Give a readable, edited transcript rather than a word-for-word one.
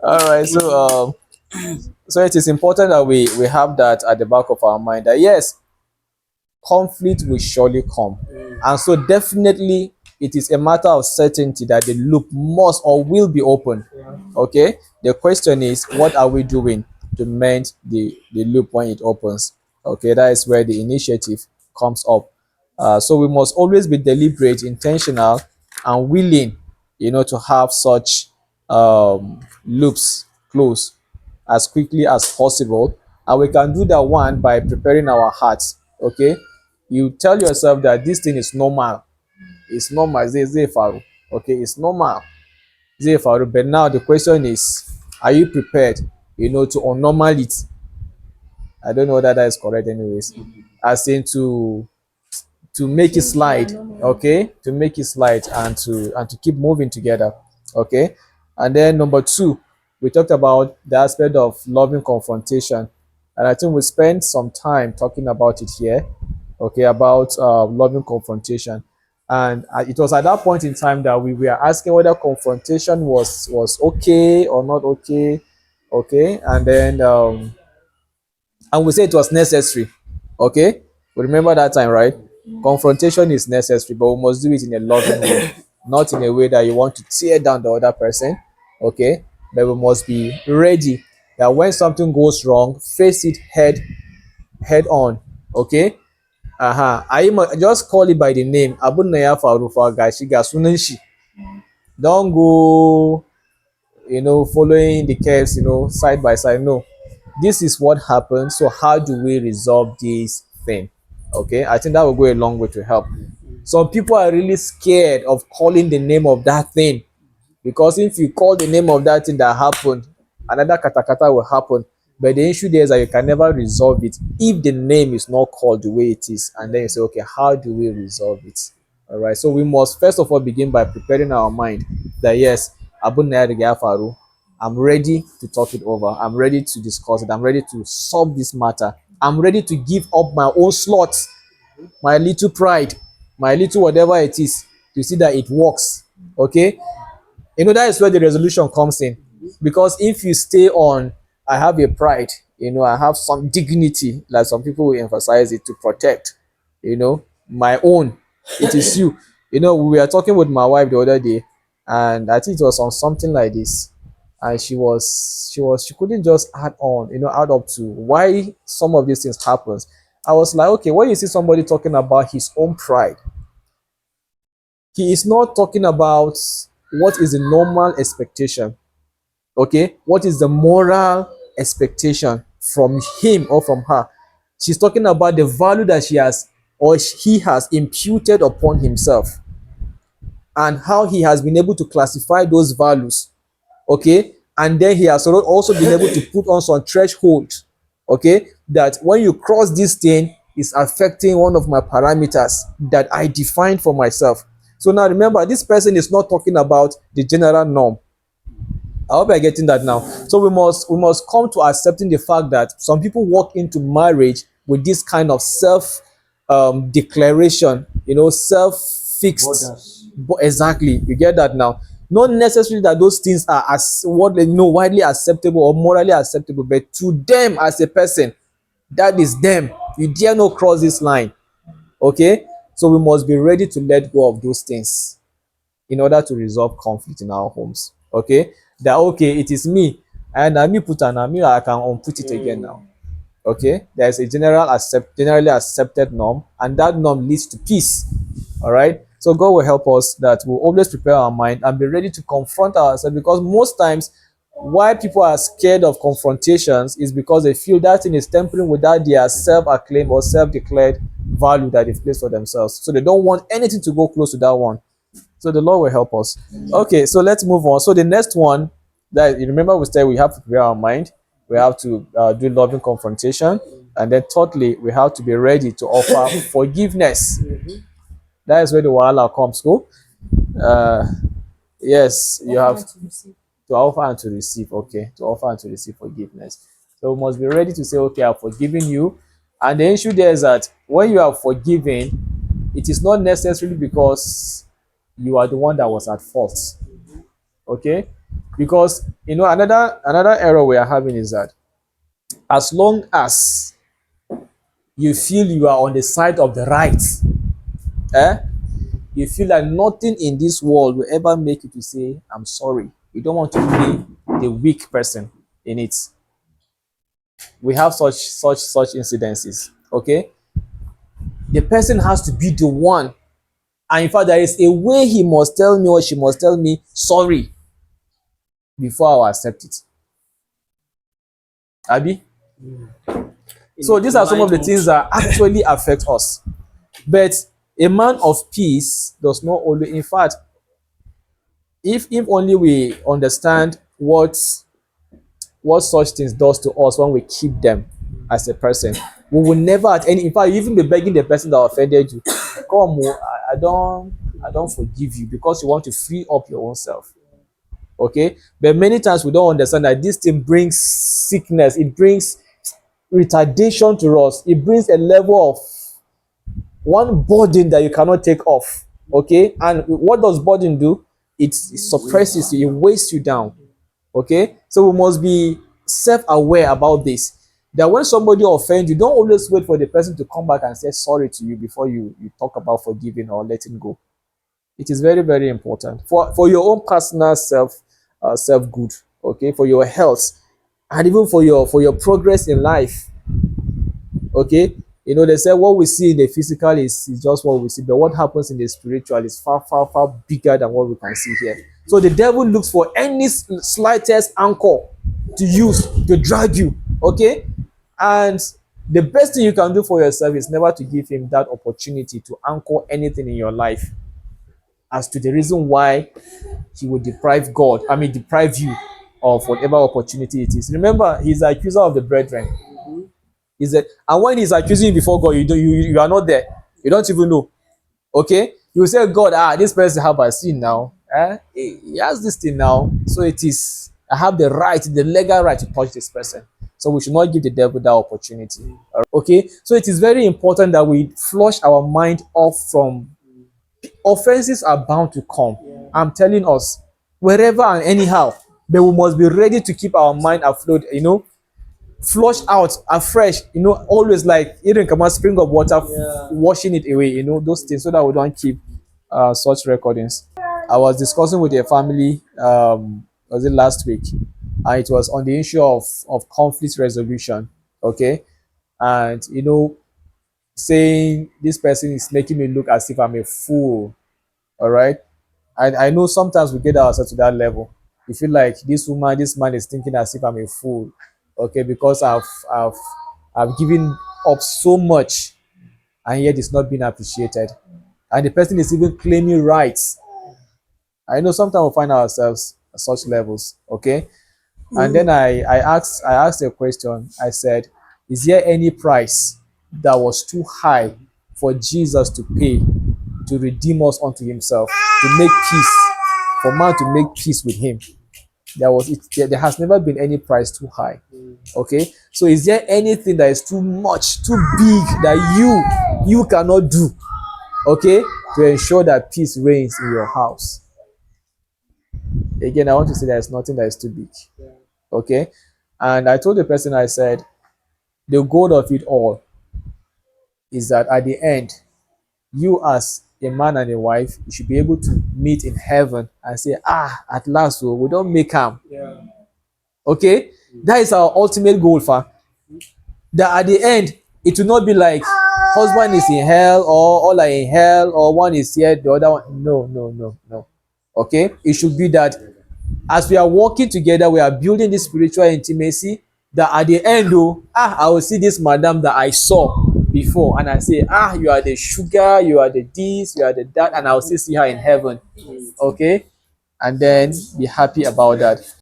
All right. So it is important that we have that at the back of our mind that yes, conflict will surely come. And so definitely it is a matter of certainty that the loop must or will be open. Okay. The question is, what are we doing to mend the loop when it opens? Okay, that is where the initiative comes up. So we must always be deliberate, intentional, and willing, to have such loops close as quickly as possible. And we can do that one by preparing our hearts. Okay, you tell yourself that this thing is normal. It's normal. Zai faru. Okay, it's normal. Zai faru. But now the question is, are you prepared, to unnormal it? I don't know whether that is correct, anyways. As in to make it slide, okay, to make it slide and to keep moving together, okay. And then number two, we talked about the aspect of loving confrontation, and I think we spent some time talking about it here, okay, about loving confrontation. And it was at that point in time that we were asking whether confrontation was okay or not okay, okay. And then and we say it was necessary. Okay, we remember that time, right? Confrontation is necessary, but we must do it in a loving way, not in a way that you want to tear down the other person. Okay, but we must be ready that when something goes wrong, face it head on. Okay. I just call it by the name. Abun na ya faru fa gashi ga sunan shi. Don't go, following the curves, side by side. No, this is what happened. So how do we resolve this thing? Okay, I think that will go a long way to help. Some people are really scared of calling the name of that thing, because if you call the name of that thing that happened, another katakata will happen. But the issue there is that you can never resolve it if the name is not called the way it is. And then you say, okay, how do we resolve it? All right. So we must first of all begin by preparing our mind that yes, Abun Naya Faru, I'm ready to talk it over. I'm ready to discuss it. I'm ready to solve this matter. I'm ready to give up my own slots, my little pride, my little whatever it is, to see that it works. Okay. That is where the resolution comes in. Because if you stay on, I have a pride, I have some dignity, like some people will emphasize it, to protect, my own. It is you. We were talking with my wife the other day, and I think it was on something like this. And she couldn't just add up to why some of these things happens. I was like, okay, when you see somebody talking about his own pride, he is not talking about what is the normal expectation. Okay, what is the moral expectation from him or from her? She's talking about the value that she has or he has imputed upon himself, and how he has been able to classify those values. Okay, and then he has also been able to put on some threshold. Okay, that when you cross this thing, is affecting one of my parameters that I defined for myself. So now remember, this person is not talking about the general norm. I hope you're getting that now. So we must come to accepting the fact that some people walk into marriage with this kind of self declaration, self fixed. Exactly, you get that now. Not necessarily that those things are as what they know widely acceptable or morally acceptable, but to them as a person, that is them. You dare not cross this line. Okay, so we must be ready to let go of those things in order to resolve conflict in our homes. Okay, that okay, it is me, and me put an me, I can unput it again now. Okay, there's a generally accepted norm, and that norm leads to peace. All right, so God will help us that we'll always prepare our mind and be ready to confront ourselves, because most times why people are scared of confrontations is because they feel that thing is tempering without their self-acclaimed or self-declared value that they've placed for themselves, so they don't want anything to go close to that one. So the Lord will help us. Okay, so let's move on. So the next one, that you remember, we said we have to prepare our mind. We have to do loving confrontation, and then thirdly, we have to be ready to offer forgiveness. That is where the wahala comes. Go. Uh, yes, you have to offer and to receive. Okay, to offer and to receive forgiveness. So we must be ready to say, okay, I've forgiven you. And the issue there is that when you are forgiven, it is not necessarily because you are the one that was at fault. Okay, Because another error we are having is that as long as you feel you are on the side of the right, eh, you feel like nothing in this world will ever make you to say I'm sorry. You don't want to be the weak person in it. We have such incidences. Okay, the person has to be the one, and in fact there is a way he must tell me or she must tell me sorry before I will accept it. Abi? So these are some of the things that actually affect us. But a man of peace does not always, in fact, if only we understand what such things does to us when we keep them as a person, we will never at any, in fact, you even be begging the person that offended you, come, oh, I don't forgive you, because you want to free up your own self. Okay, but many times we don't understand that this thing brings sickness, it brings retardation to us, it brings a level of one burden that you cannot take off. Okay, and what does burden do? It suppresses you, it weighs you down. Okay, so we must be self-aware about this, that when somebody offends you, don't always wait for the person to come back and say sorry to you before you talk about forgiving or letting go. It is very, very important for your own personal self good. Okay, for your health, and even for your progress in life. Okay, they say what we see in the physical is just what we see, but what happens in the spiritual is far, far, far bigger than what we can see here. So the devil looks for any slightest anchor to use to drag you. Okay, and the best thing you can do for yourself is never to give him that opportunity to anchor anything in your life as to the reason why he will deprive you of whatever opportunity it is. Remember, he's the accuser of the brethren. Is that, and when he's accusing you before God, you are not there. You don't even know. Okay, you say, God, this person have I seen now. He has this thing now, so it is. I have the legal right to touch this person. So we should not give the devil that opportunity. Okay, so it is very important that we flush our mind off from offenses are bound to come. I'm telling us, wherever and anyhow, but we must be ready to keep our mind afloat. Flush out afresh, always like even come a spring of water, washing it away, those things, so that we don't keep such recordings. I was discussing with a family, was it last week, and it was on the issue of conflict resolution. Okay, and saying this person is making me look as if I'm a fool. All right, I know sometimes we get ourselves to that level. We feel like this man is thinking as if I'm a fool. Okay, because I've given up so much, and yet it's not being appreciated. And the person is even claiming rights. I know sometimes we find ourselves at such levels. Okay. And then I asked a question. I said, is there any price that was too high for Jesus to pay to redeem us unto himself, to make peace, for man to make peace with him? There has never been any price too high. Okay, so is there anything that is too much, too big, that you cannot do, okay, to ensure that peace reigns in your house? Again, I want to say there is nothing that is too big. Okay, and I told the person, I said, the goal of it all is that at the end, you as a man and a wife, you should be able to meet in heaven and say, at last, we don't make harm. Okay, that is our ultimate goal, that at the end it will not be like husband is in hell, or all are in hell, or one is here, the other one. No. Okay, it should be that as we are working together, we are building this spiritual intimacy, that at the end, I will see this madam that I saw before, and I say, you are the sugar, you are the this, you are the that, and I will still see her in heaven. Okay, and then be happy about that.